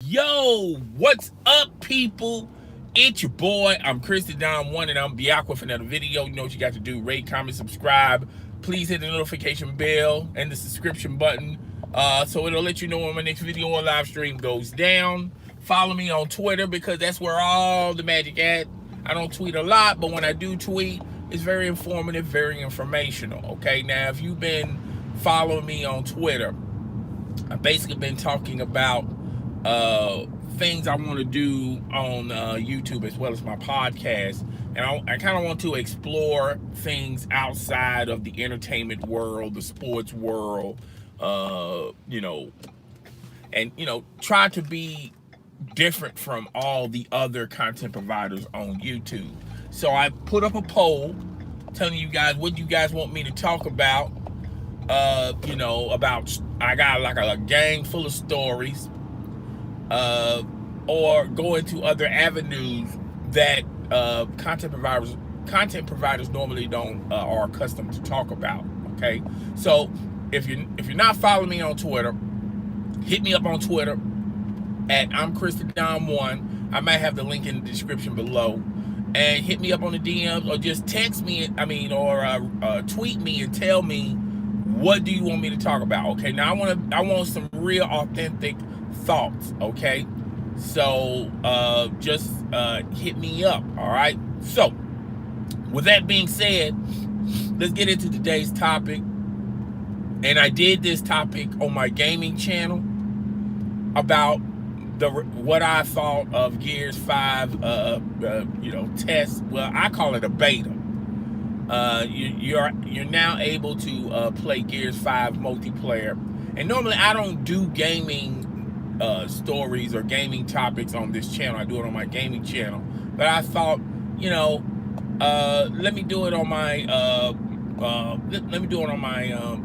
Yo, what's up, people? It's your boy. I'm Chris the Don One, and I'm back with another video. You know what you got to do: rate, comment, subscribe. Please hit the notification bell and the subscription button, so it'll let you know when my next video or live stream goes down. Follow me on Twitter because that's where all the magic at. I don't tweet a lot, but when I do tweet, it's very informative, very informational. Okay, now if you've been following me on Twitter, I've basically been talking about things I want to do on YouTube as well as my podcast, and I kind of want to explore things outside of the entertainment world, the sports world, try to be different from all the other content providers on YouTube. So I put up a poll telling you guys what you guys want me to talk about. About I got like a gang full of stories, or go into other avenues that content providers normally don't are accustomed to talk about. Okay, so if you're not following me on Twitter, hit me up on Twitter at I'm Chris the Dom One. I might have the link in the description below, and hit me up on the DMs or just text me. Or tweet me and tell me what do you want me to talk about. Okay, now I want some real authentic thoughts. Okay, so just hit me up. All right, so with that being said, let's get into today's topic. And I did this topic on my gaming channel about what I thought of Gears 5 test. Well, I call it a beta. You're now able to play Gears 5 multiplayer, and normally I don't do gaming stories or gaming topics on this channel. I do it on my gaming channel, but I thought, let me do it on my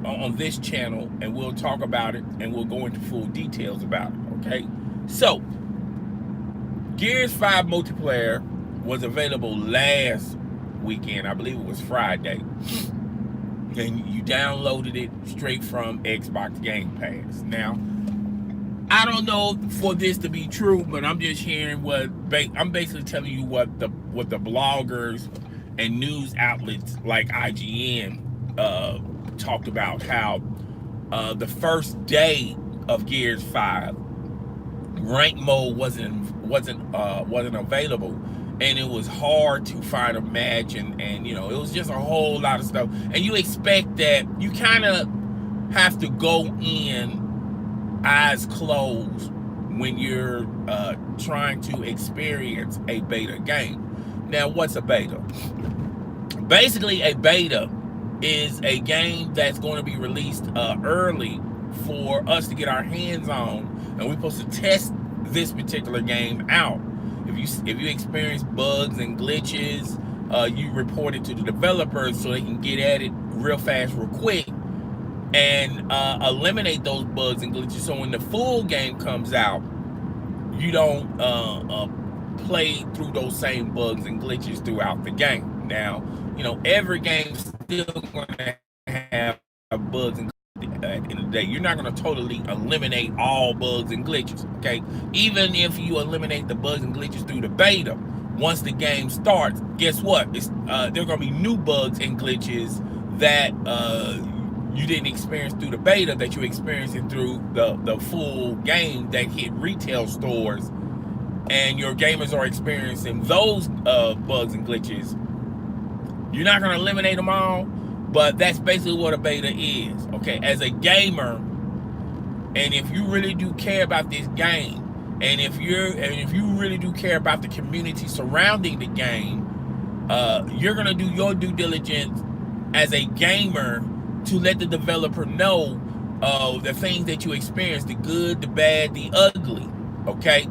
on this channel, and we'll talk about it and we'll go into full details about it. Okay, so Gears 5 multiplayer was available last weekend. I believe it was Friday, and you downloaded it straight from Xbox Game Pass. Now, I don't know for this to be true, but I'm just hearing I'm basically telling you what the bloggers and news outlets like IGN talked about, how the first day of Gears 5 rank mode wasn't available, and it was hard to find a match, and it was just a whole lot of stuff. And you expect that you kind of have to go in eyes closed when you're trying to experience a beta game. Now, what's a beta? Basically, a beta is a game that's going to be released early for us to get our hands on, and we're supposed to test this particular game out. If you experience bugs and glitches, you report it to the developers so they can get at it real fast, real quick, and eliminate those bugs and glitches. So when the full game comes out, you don't play through those same bugs and glitches throughout the game. Now, every game's still going to have bugs and glitches. At the end of the day, you're not going to totally eliminate all bugs and glitches. Okay, even if you eliminate the bugs and glitches through the beta, once the game starts, guess what? There are going to be new bugs and glitches that you didn't experience through the beta that you experienced it through the full game that hit retail stores, and your gamers are experiencing those bugs and glitches. You're not going to eliminate them all, but that's basically what a beta is. Okay, as a gamer, and if you really do care about this game, and if you really do care about the community surrounding the game, you're going to do your due diligence as a gamer to let the developer know the things that you experience, the good, the bad, the ugly. Okay,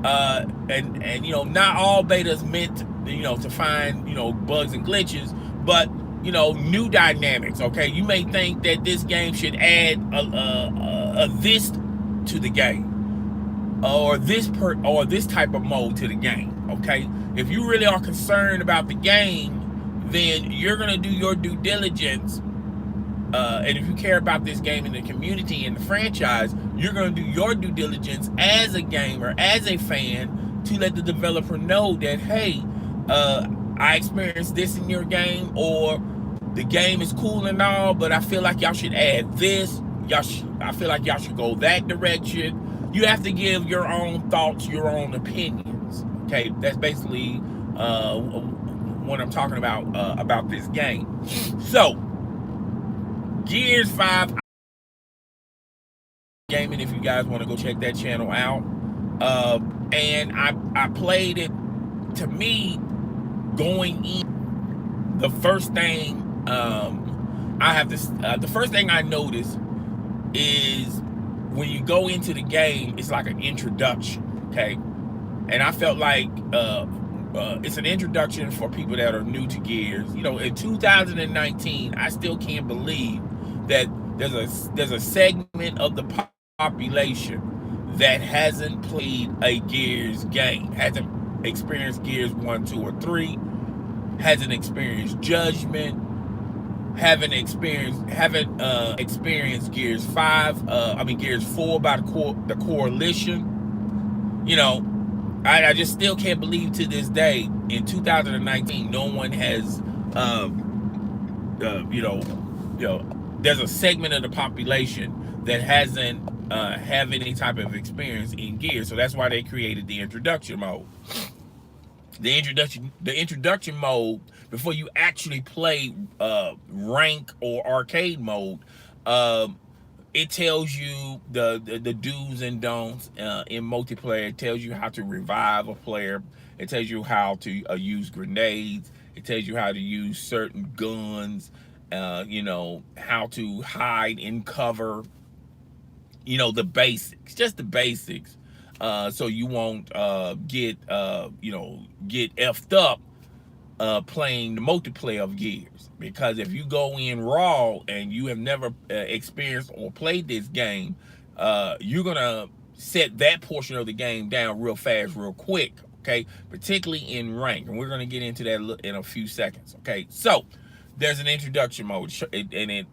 and not all betas meant to find bugs and glitches, but new dynamics. Okay, you may think that this game should add this to the game, or this type of mode to the game. Okay, if you really are concerned about the game, then you're gonna do your due diligence and if you care about this game and the community and the franchise, you're going to do your due diligence as a gamer, as a fan, to let the developer know that, hey, I experienced this in your game, or the game is cool and all, but I feel like y'all should add this. I feel like y'all should go that direction. You have to give your own thoughts, your own opinions. Okay, that's basically what I'm talking about this game. So, Gears 5 gaming, if you guys want to go check that channel out. And I played it. To me, going in, the first thing the first thing I noticed is when you go into the game, it's like an introduction, okay? And I felt like it's an introduction for people that are new to Gears. You know, in 2019, I still can't believe that there's a segment of the population that hasn't played a Gears game, hasn't experienced Gears 1, 2, or 3, hasn't experienced Judgment, haven't experienced Gears 5, Gears 4 by the Coalition. You know, I just still can't believe to this day, in 2019, no one has, there's a segment of the population that hasn't have any type of experience in Gears. So that's why they created the introduction mode. The introduction mode, before you actually play rank or arcade mode, it tells you the do's and don'ts in multiplayer. It tells you how to revive a player. It tells you how to use grenades. It tells you how to use certain guns. How to hide in cover. The basics, just the basics. So you won't get effed up playing the multiplayer of Gears. Because if you go in raw and you have never experienced or played this game, you're gonna set that portion of the game down real fast, real quick. Okay, particularly in rank, and we're gonna get into that in a few seconds. Okay, so there's an introduction mode, and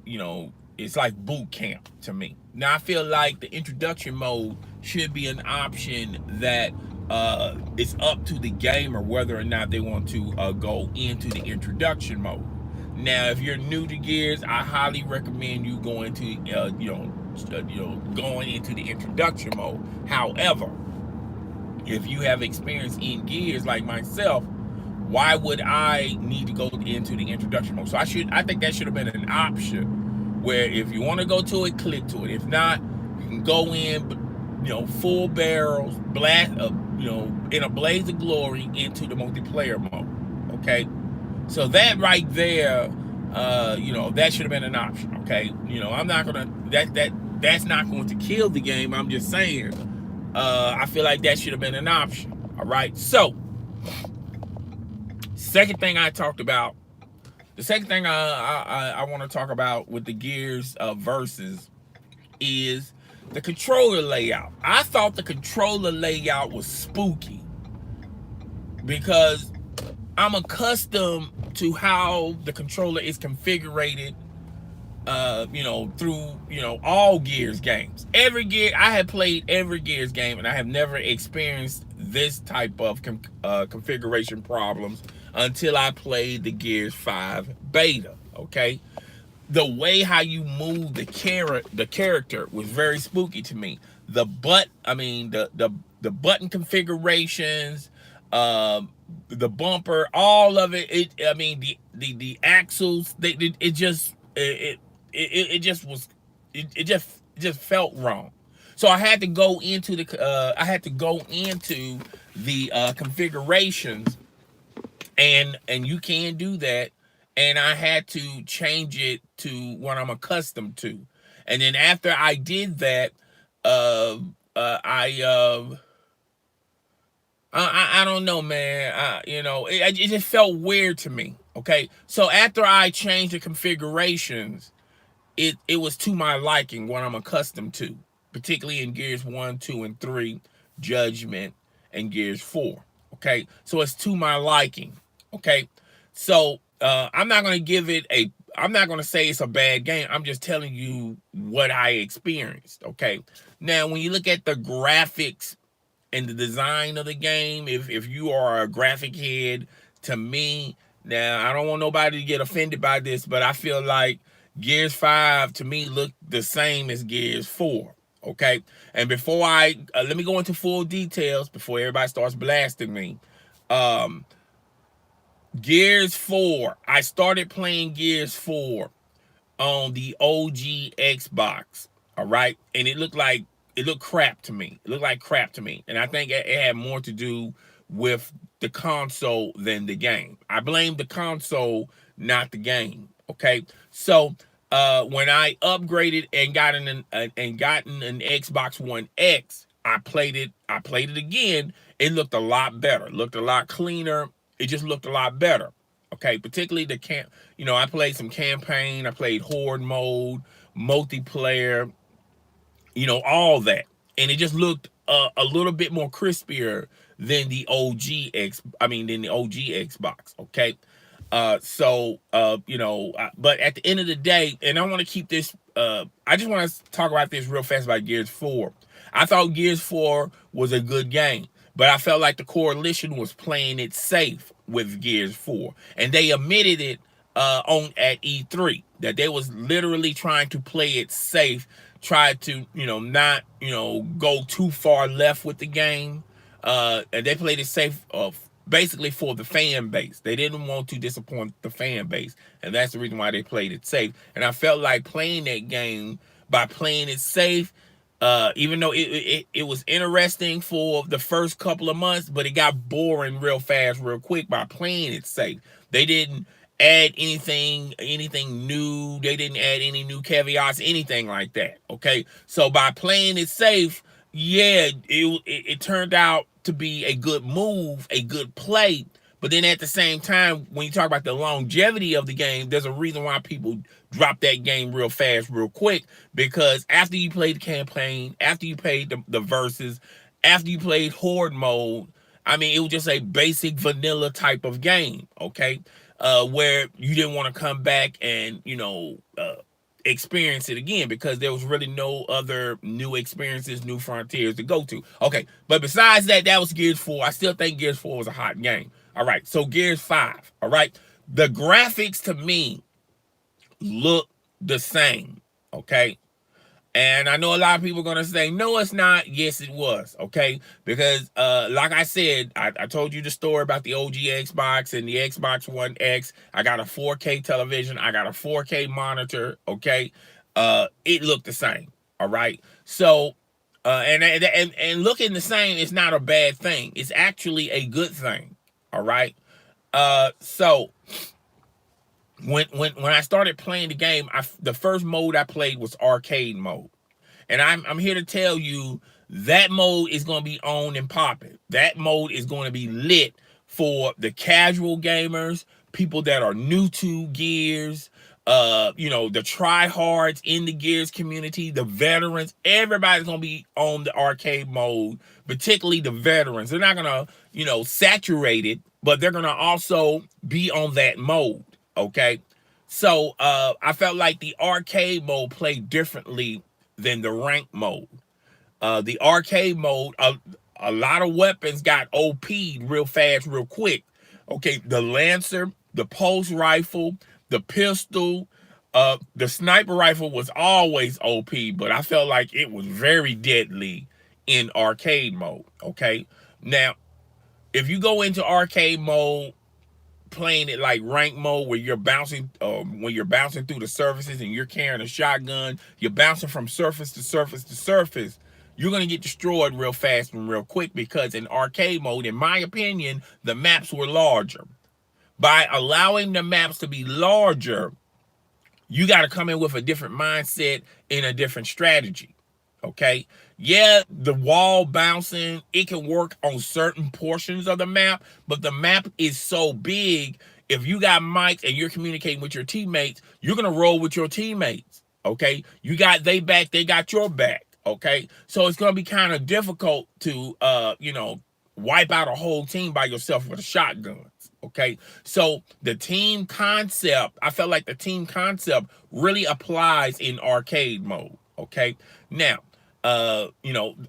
it's like boot camp to me. Now I feel like the introduction mode should be an option that it's up to the gamer whether or not they want to go into the introduction mode. Now, if you're new to Gears, I highly recommend you going to going into the introduction mode. However, if you have experience in Gears like myself, why would I need to go into the introduction mode? So I think that should have been an option where if you want to go to it, click to it. If not, you can go in, full barrels, blast, in a blaze of glory into the multiplayer mode. Okay, so that right there, that should have been an option. Okay, I'm not gonna that's not going to kill the game. I'm just saying, I feel like that should have been an option. All right, so second thing I talked about. The second thing I want to talk about with the Gears versus is the controller layout. I thought the controller layout was spooky because I'm accustomed to how the controller is configured, through, all Gears games. I have played every Gears game, and I have never experienced this type of configuration problems until I played the Gears 5 beta. Okay, the way how you move the character was very spooky to me. The button configurations, the bumper, all of it. The axles. It just felt wrong. So I had to go into the configurations, and you can do that, and I had to change it to what I'm accustomed to. And then after I did that, I don't know, man. It just felt weird to me. Okay, so after I changed the configurations, it was to my liking, what I'm accustomed to, particularly in Gears 1, 2, and 3, Judgment, and Gears 4. Okay, so it's to my liking. Okay, so I'm not going to give it I'm not going to say it's a bad game. I'm just telling you what I experienced. Okay. Now, when you look at the graphics and the design of the game, if you are a graphic head, to me, now I don't want nobody to get offended by this, but I feel like Gears 5 to me looked the same as Gears 4. Okay. And before I let me go into full details before everybody starts blasting me. Um, Gears 4, I started playing Gears 4 on the OG Xbox. All right. And it looked crap to me. It looked like crap to me. And I think it had more to do with the console than the game. I blame the console, not the game. Okay. So when I upgraded and gotten an Xbox One X, I played it. I played it again. It looked a lot better. It looked a lot cleaner. It just looked a lot better. Okay, particularly the I played some campaign, I played horde mode, multiplayer, all that. And it just looked a little bit more crispier than the than the OG Xbox, okay? But at the end of the day, and I want to keep this I just want to talk about this real fast about Gears 4. I thought Gears 4 was a good game, but I felt like the coalition was playing it safe with Gears 4. And they admitted it on at E3 that they was literally trying to play it safe, try to, not, go too far left with the game. And they played it safe basically for the fan base. They didn't want to disappoint the fan base. And that's the reason why they played it safe. And I felt like playing that game by playing it safe, even though it was interesting for the first couple of months, but it got boring real fast, real quick by playing it safe. They didn't add anything new. They didn't add any new caveats, anything like that. Okay, so by playing it safe, yeah, it turned out to be a good move, a good play. But then at the same time, when you talk about the longevity of the game, there's a reason why people drop that game real fast, real quick. Because after you played the campaign, after you played the verses, after you played horde mode, I mean, it was just a basic vanilla type of game, okay? Where you didn't want to come back and, experience it again because there was really no other new experiences, new frontiers to go to. Okay, but besides that, that was Gears 4. I still think Gears 4 was a hot game. All right, so Gears 5, all right? The graphics to me look the same, okay? And I know a lot of people are going to say, no, it's not. Yes, it was, okay? Because like I said, I told you the story about the OG Xbox and the Xbox One X. I got a 4K television. I got a 4K monitor, okay? It looked the same, all right? So, and looking the same is not a bad thing. It's actually a good thing, all right? So when I started playing the game, the first mode I played was arcade mode. And I'm here to tell you that mode is going to be on and popping. That mode is going to be lit for the casual gamers, people that are new to Gears, the tryhards in the Gears community, the veterans. Everybody's going to be on the arcade mode, particularly the veterans. They're not going to, saturate it, but they're going to also be on that mode, okay? So I felt like the arcade mode played differently than the rank mode. The arcade mode, a lot of weapons got OP'd real fast, real quick. Okay, the Lancer, the pulse rifle, the pistol, the sniper rifle was always OP, but I felt like it was very deadly in arcade mode. Okay, now if you go into arcade mode, playing it like rank mode where you're bouncing through the surfaces and you're carrying a shotgun, you're bouncing from surface to surface to surface, you're going to get destroyed real fast and real quick because in arcade mode, in my opinion, the maps were larger. By allowing the maps to be larger, you got to come in with a different mindset and a different strategy. Okay, yeah, the wall bouncing, it can work on certain portions of the map, but the map is so big. If you got mics and you're communicating with your teammates, you're gonna roll with your teammates. Okay, you got they back, they got your back. Okay, so it's gonna be kind of difficult to wipe out a whole team by yourself with a shotguns. Okay, so the team concept, I felt like the team concept really applies in arcade mode. Okay, now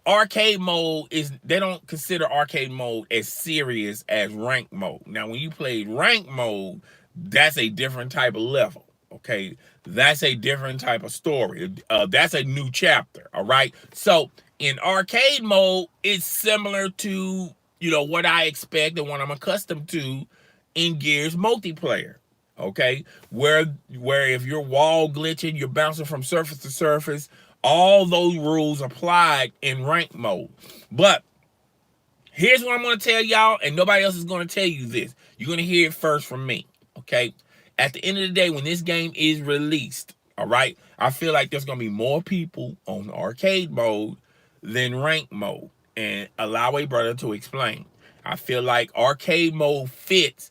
arcade mode is, they don't consider arcade mode as serious as rank mode. Now, when you played rank mode, that's a different type of level. Okay, that's a different type of story. That's a new chapter. All right. So in arcade mode, it's similar to what I expect and what I'm accustomed to in Gears multiplayer. Okay, where if you're wall glitching, you're bouncing from surface to surface. All those rules applied in rank mode. But here's what I'm going to tell y'all, and nobody else is going to tell you this. You're going to hear it first from me. Okay, at the end of the day, when this game is released, all right, I feel like there's going to be more people on arcade mode than rank mode. And allow a brother to explain. I feel like arcade mode fits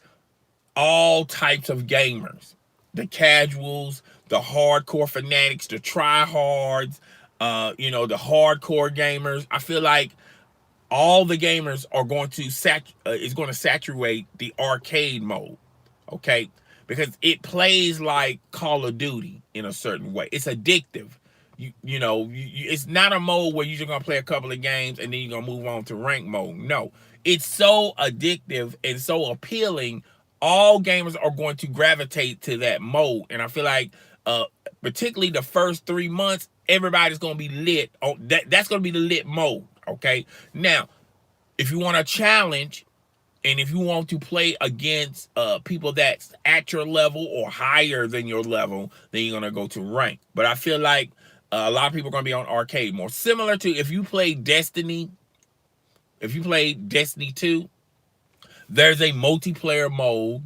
all types of gamers, the casuals, the hardcore fanatics, the tryhards, the hardcore gamers. I feel like all the gamers are going to is going to saturate the arcade mode. Okay, because it plays like Call of Duty in a certain way. It's addictive. It's not a mode where you're just gonna play a couple of games and then you're gonna move on to rank mode. No, it's so addictive and so appealing. All gamers are going to gravitate to that mode, and I feel like, particularly the first 3 months, everybody's gonna be lit. Oh, that's gonna be the lit mode. Okay, now if you want a challenge, and if you want to play against people that's at your level or higher than your level, then you're gonna go to rank. But I feel like a lot of people are gonna be on arcade, more similar to if you play Destiny. If you play Destiny 2, there's a multiplayer mode.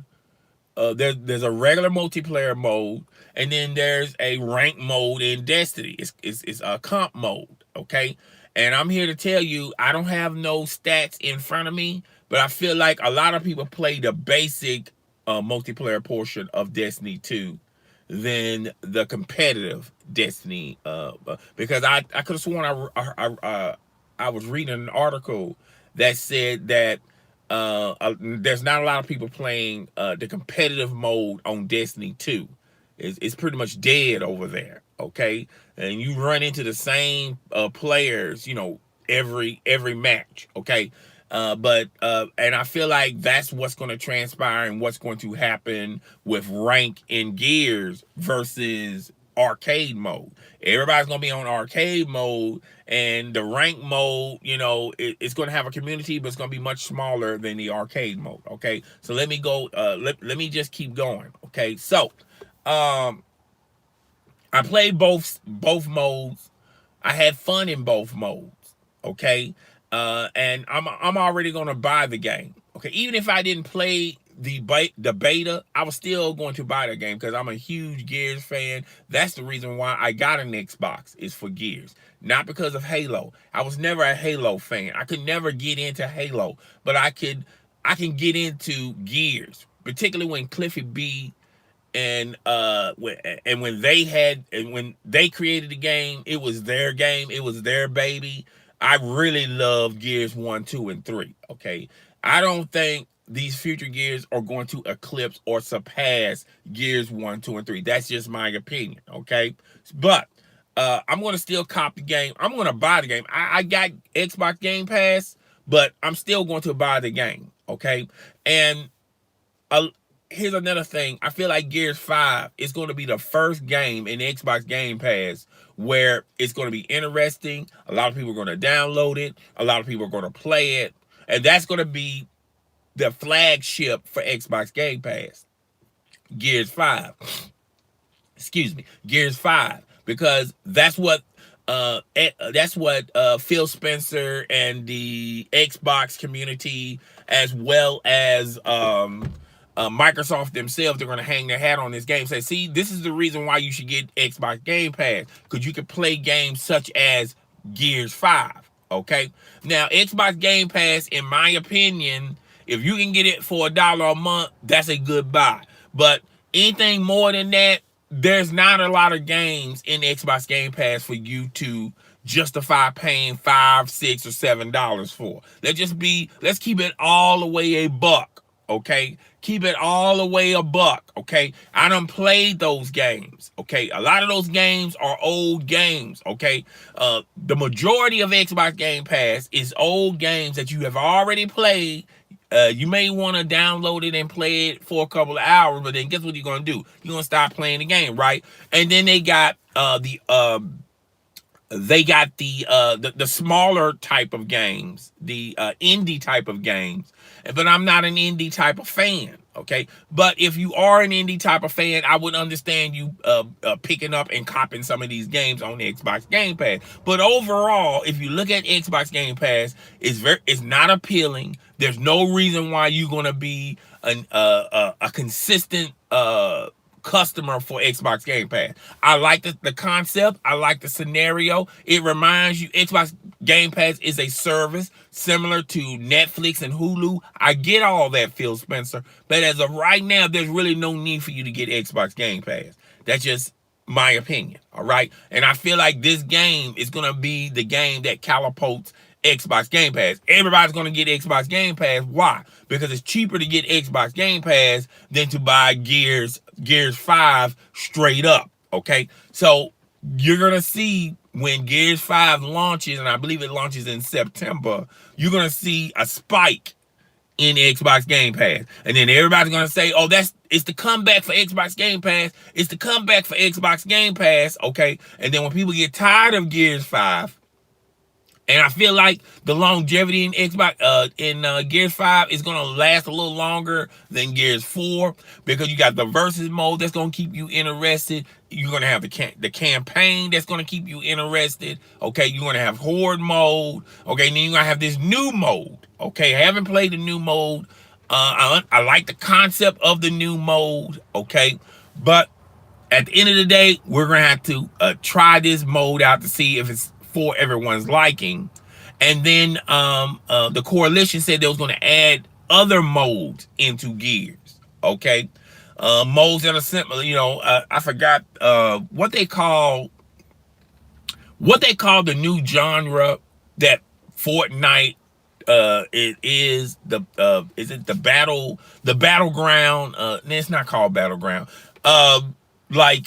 There's a regular multiplayer mode, and then there's a rank mode in Destiny. It's a comp mode. Okay, and I'm here to tell you, I don't have no stats in front of me, but I feel like a lot of people play the basic multiplayer portion of Destiny 2 than the competitive Destiny. Because I could have sworn I was reading an article that said that there's not a lot of people playing the competitive mode on Destiny 2. It's pretty much dead over there. Okay, and you run into the same players, every match. Okay, and I feel like that's what's going to transpire and what's going to happen with rank in Gears versus arcade mode. Everybody's going to be on arcade mode, and the rank mode, it's going to have a community, but it's going to be much smaller than the arcade mode. Okay, so let me go. Let me just keep going. Okay, so I played both modes. I had fun in both modes. Okay, and I'm already gonna buy the game. Okay, even if I didn't play the beta, I was still going to buy the game because I'm a huge Gears fan. That's the reason why I got an Xbox, is for Gears, not because of Halo. I was never a Halo fan. I could never get into Halo, but I can get into Gears, particularly when Cliffy B and when they created the game, it was their game, it was their baby. I really love Gears 1, 2, and 3. Okay, I don't think these future Gears are going to eclipse or surpass Gears 1, 2, and 3. That's just my opinion. Okay, but I'm going to still cop the game. I'm going to buy the game. I got Xbox Game Pass, but I'm still going to buy the game. Okay, and here's another thing. I feel like Gears 5 is going to be the first game in Xbox Game Pass where it's going to be interesting. A lot of people are going to download it. A lot of people are going to play it. And that's going to be the flagship for Xbox Game Pass. Gears 5. Excuse me. Gears 5. Because that's what Phil Spencer and the Xbox community, as well as Microsoft themselves, they're going to hang their hat on this game. Say, see, this is the reason why you should get Xbox Game Pass, because you can play games such as Gears 5. Okay, now Xbox Game Pass, in my opinion, if you can get it for $1 a month, that's a good buy. But anything more than that, there's not a lot of games in Xbox Game Pass for you to justify paying $5, $6, or $7 for. Let's keep it all the way a buck, okay? Keep it all the way a buck, okay? I done played those games, okay? A lot of those games are old games, okay? The majority of Xbox Game Pass is old games that you have already played. You may want to download it and play it for a couple of hours, but then guess what you're gonna do? You're gonna stop playing the game, right? And then they got the smaller type of games, the indie type of games. But I'm not an indie type of fan, okay? But if you are an indie type of fan, I would understand you picking up and copping some of these games on the Xbox Game Pass. But overall, if you look at Xbox Game Pass, it's not appealing. There's no reason why you're gonna be a consistent customer for Xbox Game Pass. I like the concept. I like the scenario. It reminds you Xbox Game Pass is a service similar to Netflix and Hulu. I get all that, Phil Spencer. But as of right now, there's really no need for you to get Xbox Game Pass. That's just my opinion. All right. And I feel like this game is going to be the game that catapults Xbox Game Pass. Everybody's going to get Xbox Game Pass. Why? Because it's cheaper to get Xbox Game Pass than to buy Gears 5 straight up. Okay? So you're going to see when Gears 5 launches, and I believe it launches in September, you're going to see a spike in Xbox Game Pass. And then everybody's going to say, oh, it's the comeback for Xbox Game Pass. It's the comeback for Xbox Game Pass. Okay? And then when people get tired of Gears 5, and I feel like the longevity in Xbox Gears 5 is gonna last a little longer than Gears 4 because you got the versus mode that's gonna keep you interested. You're gonna have the campaign that's gonna keep you interested. Okay, you're gonna have horde mode. Okay, and then you're gonna have this new mode. Okay, I haven't played the new mode. I like the concept of the new mode. Okay, but at the end of the day, we're gonna have to try this mode out to see if it's for everyone's liking. And then the coalition said they was going to add other modes into Gears. Okay, modes that are simple. I forgot what they call the new genre that Fortnite it is the battleground. It's not called battleground. Like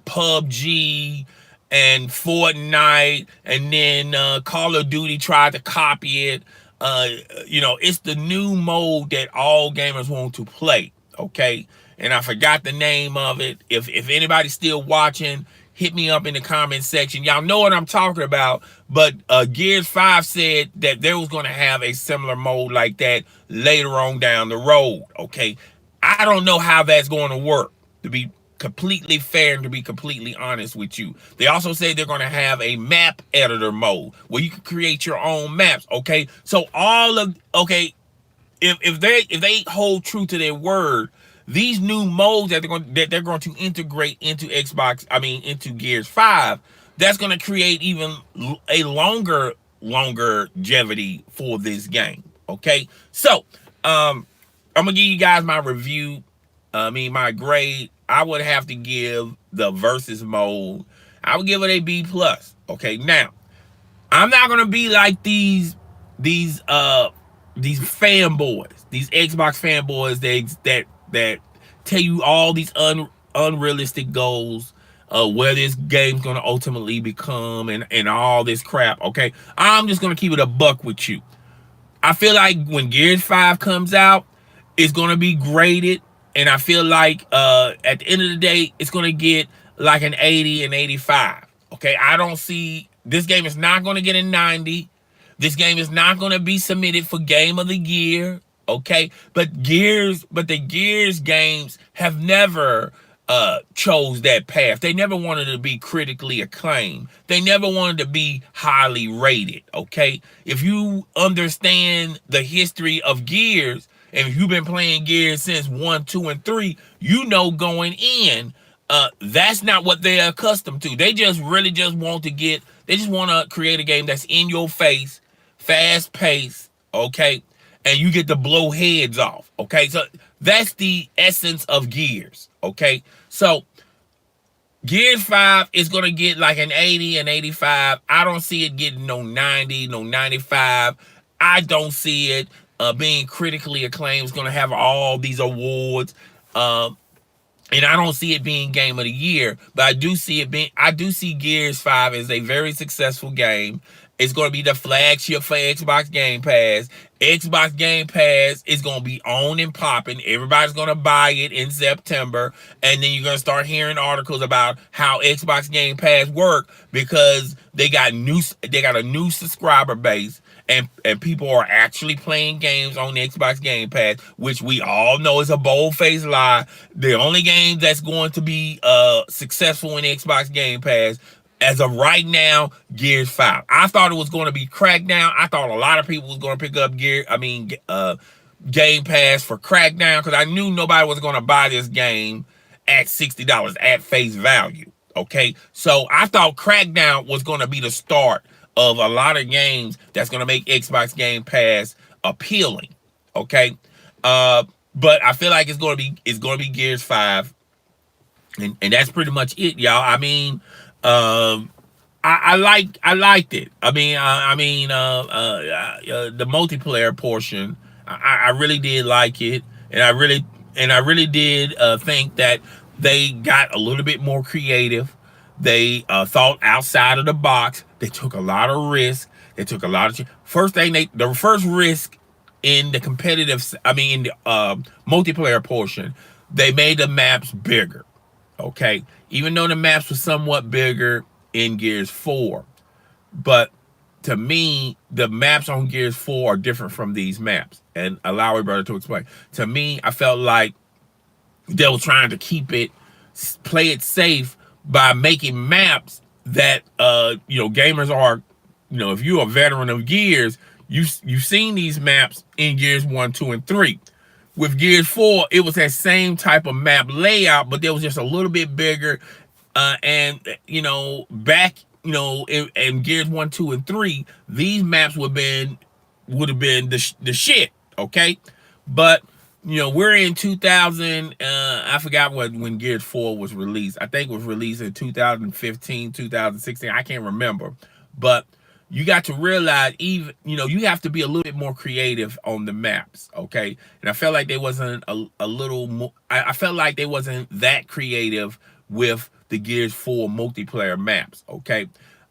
PUBG and Fortnite, and then Call of Duty tried to copy it. It's the new mode that all gamers want to play. Okay, and I forgot the name of it. If anybody's still watching, hit me up in the comment section. Y'all know what I'm talking about. But Gears 5 said that they was going to have a similar mode like that later on down the road. Okay, I don't know how that's going to work, to be completely fair and to be completely honest with you. They also say they're going to have a map editor mode where you can create your own maps. Okay, so if they hold true to their word, these new modes that they're going to integrate into into Gears 5, that's going to create even a longer longevity for this game. Okay, so I'm gonna give you guys my review. My grade. I would have to give the versus mode, I would give it a B+. Okay, now I'm not gonna be like these fanboys, these Xbox fanboys that tell you all these unrealistic goals, where this game's gonna ultimately become, and all this crap. Okay, I'm just gonna keep it a buck with you. I feel like when Gears 5 comes out, it's gonna be graded. And I feel like at the end of the day, it's going to get like an 80 and 85. Okay, I don't see, this game is not going to get a 90. This game is not going to be submitted for Game of the Year. Okay, but the Gears games have never chose that path. They never wanted to be critically acclaimed. They never wanted to be highly rated. Okay, if you understand the history of Gears, and if you've been playing Gears since 1, 2, and 3, you know going in, that's not what they're accustomed to. They just want to create a game that's in your face, fast paced, okay? And you get to blow heads off, okay? So that's the essence of Gears, okay? So Gears 5 is going to get like an 80, an 85. I don't see it getting no 90, no 95. I don't see it being critically acclaimed. It's going to have all these awards. Uh, and I don't see it being game of the year, but I do see Gears 5 as a very successful game. It's going to be the flagship for Xbox Game Pass. Xbox Game Pass is going to be on and popping. Everybody's going to buy it in September, and then you're going to start hearing articles about how Xbox Game Pass work because they got a new subscriber base, and people are actually playing games on the Xbox Game Pass, which we all know is a bold-faced lie. The only game that's going to be successful in Xbox Game Pass as of right now, Gears 5. I thought it was going to be Crackdown. I thought a lot of people was going to pick up Game Pass for Crackdown because I knew nobody was going to buy this game at $60 at face value. Okay, so I thought Crackdown was going to be the start of a lot of games that's going to make Xbox Game Pass appealing. Okay, but I feel like it's going to be Gears 5, and that's pretty much it, y'all. I mean, I liked it. The multiplayer portion, I really did like it, and I really did think that they got a little bit more creative. They thought outside of the box. They took a lot of risk. They took a lot of the first risk in the in the multiplayer portion. They made the maps bigger. Okay, even though the maps were somewhat bigger in Gears 4, but to me, the maps on Gears 4 are different from these maps. And allow me, brother, to explain. To me, I felt like they were trying to play it safe by making maps that gamers are, if you're a veteran of Gears, you've seen these maps in Gears 1, 2, and 3. With Gears 4, it was that same type of map layout, but there was just a little bit bigger. In Gears 1, 2, and 3, these maps would have been the shit, okay? But we're in 2000. I forgot when Gears 4 was released. I think it was released in 2015, 2016. I can't remember, but you got to realize you have to be a little bit more creative on the maps, okay? And I felt like they wasn't a little more. I felt like they wasn't that creative with the Gears 4 multiplayer maps, okay?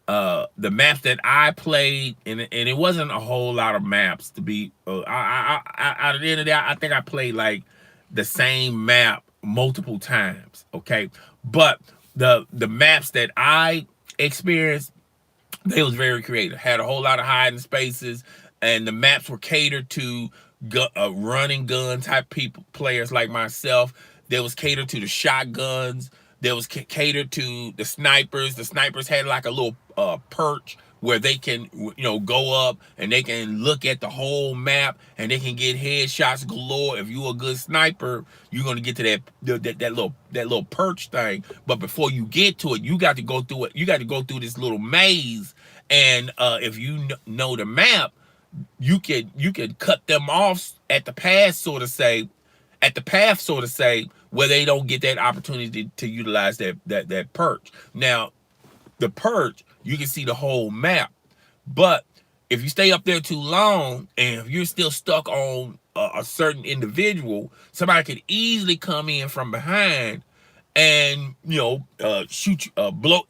The maps that I played, and it wasn't a whole lot of maps to be. At the end of the day, I think I played like the same map multiple times, okay? But the maps that I experienced, they was very creative. Had a whole lot of hiding spaces, and the maps were catered to running gun type players like myself. They was catered to the shotguns. There was catered to the snipers. The snipers had like a little perch where they can, go up and they can look at the whole map and they can get headshots galore. If you're a good sniper, you're gonna get to that little perch thing. But before you get to it, you got to go through it. You got to go through this little maze. And if you know the map, you could cut them off at the path, sort of say, where they don't get that opportunity to utilize that perch. Now, the perch, you can see the whole map, but if you stay up there too long and if you're still stuck on a certain individual, somebody could easily come in from behind and shoot you,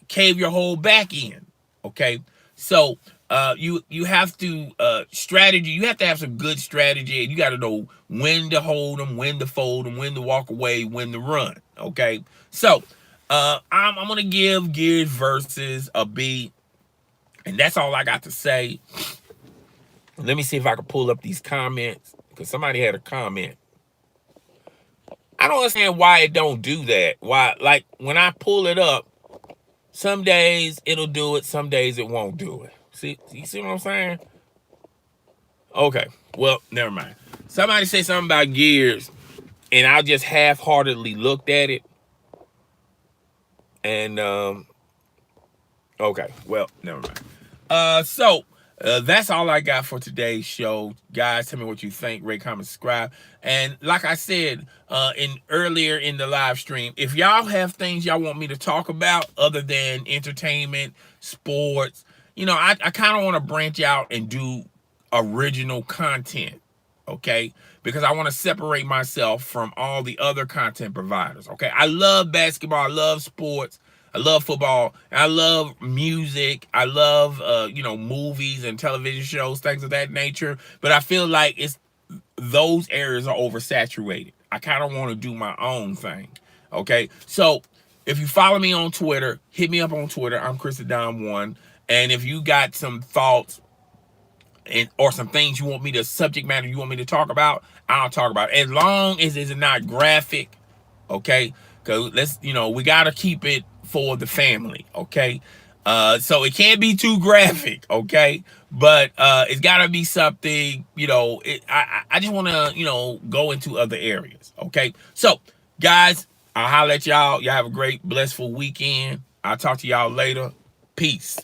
cave your whole back in. Okay, so you have to strategy. You have to have some good strategy, and you got to know when to hold them, when to fold them, when to walk away, when to run. Okay, so I'm gonna give Gears Versus a B, and that's all I got to say. Let me see if I can pull up these comments, because somebody had a comment. I don't understand why it don't do that. Why, like, when I pull it up, some days it'll do it, some days it won't do it. See, you see what I'm saying? Okay, well, never mind. Somebody say something about Gears, and I just half-heartedly looked at it. And okay, well, never mind. So That's all I got for today's show, guys. Tell me what you think. Rate, comment, subscribe. And like I said in earlier in the live stream, if y'all have things y'all want me to talk about other than entertainment, sports, I kind of want to branch out and do original content, okay? Because I want to separate myself from all the other content providers, okay? I love basketball, I love sports, I love football, and I love music, I love movies and television shows, things of that nature. But I feel like those areas are oversaturated. I kind of want to do my own thing, okay? So if you follow me on Twitter, hit me up on Twitter. I'm Chris the Dom One. And if you got some thoughts or some things you want me to subject matter you want me to talk about, I'll talk about it. As long as it's not graphic, okay? Because we gotta keep it for the family, okay? So it can't be too graphic, okay? But it's gotta be something, I just wanna, go into other areas, okay? So, guys, I'll holler at y'all. Y'all have a great, blissful weekend. I'll talk to y'all later. Peace.